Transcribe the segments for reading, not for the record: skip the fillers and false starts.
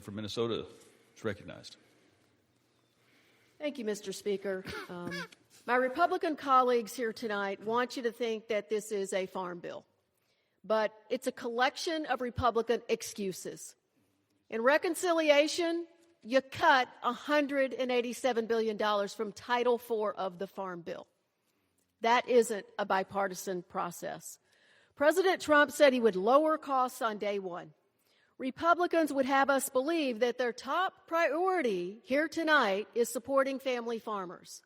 For Minnesota is recognized. Thank you, Mr. Speaker. My Republican colleagues here tonight want you to think that this is a farm bill, but it's a collection of Republican excuses. In reconciliation, you cut $187 billion from Title IV of the Farm Bill. That isn't a bipartisan process. President Trump said he would lower costs on day one. Republicans would have us believe that their top priority here tonight is supporting family farmers.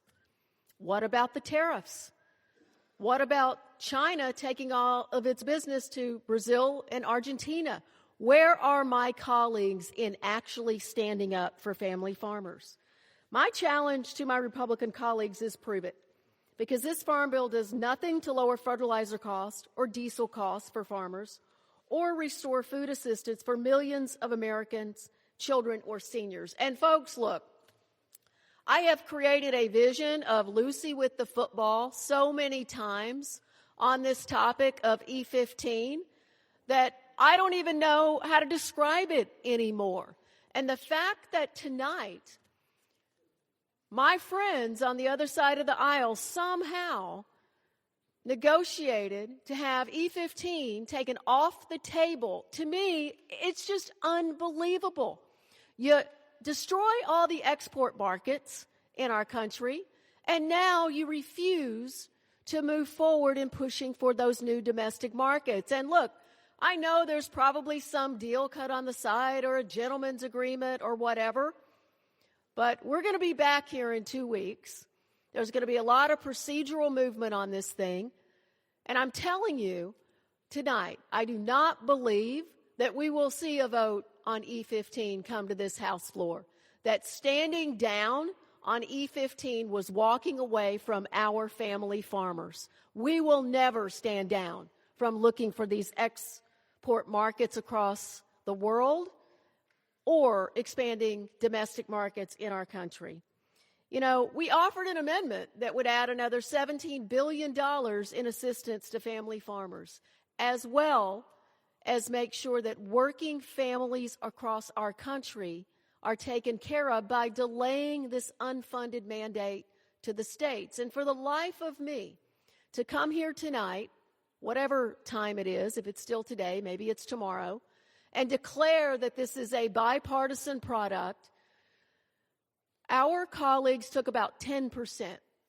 What about the tariffs? What about China taking all of its business to Brazil and Argentina? Where are my colleagues in actually standing up for family farmers? My challenge to my Republican colleagues is prove it, because this farm bill does nothing to lower fertilizer costs or diesel costs for farmers or restore food assistance for millions of Americans, children, or seniors. And folks, look, I have created a vision of Lucy with the football so many times on this topic of E15 that I don't even know how to describe it anymore. And the fact that tonight, my friends on the other side of the aisle somehow negotiated to have E15 taken off the table, to me, it's just unbelievable. You destroy all the export markets in our country, and now you refuse to move forward in pushing for those new domestic markets. And look, I know there's probably some deal cut on the side or a gentleman's agreement or whatever, but we're going to be back here in 2 weeks. There's going to be a lot of procedural movement on this thing. And I'm telling you tonight, I do not believe that we will see a vote on E15 come to this House floor. That standing down on E15 was walking away from our family farmers. We will never stand down from looking for these export markets across the world or expanding domestic markets in our country. You know, we offered an amendment that would add another $17 billion in assistance to family farmers, as well as make sure that working families across our country are taken care of by delaying this unfunded mandate to the states. And for the life of me, to come here tonight, whatever time it is, if it's still today, maybe it's tomorrow, and declare that this is a bipartisan product, our colleagues took about 10%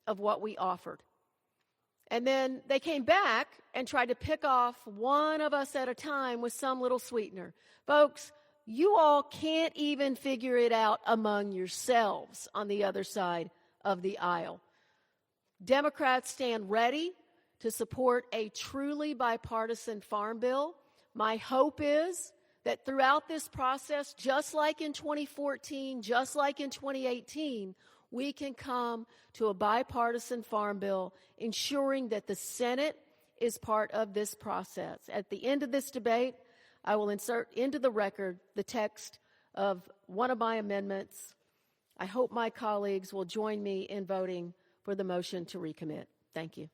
of what we offered. And then they came back and tried to pick off one of us at a time with some little sweetener. Folks, you all can't even figure it out among yourselves on the other side of the aisle. Democrats stand ready to support a truly bipartisan farm bill. My hope is that throughout this process, just like in 2014, just like in 2018, we can come to a bipartisan farm bill, ensuring that the Senate is part of this process. At the end of this debate, I will insert into the record the text of one of my amendments. I hope my colleagues will join me in voting for the motion to recommit. Thank you.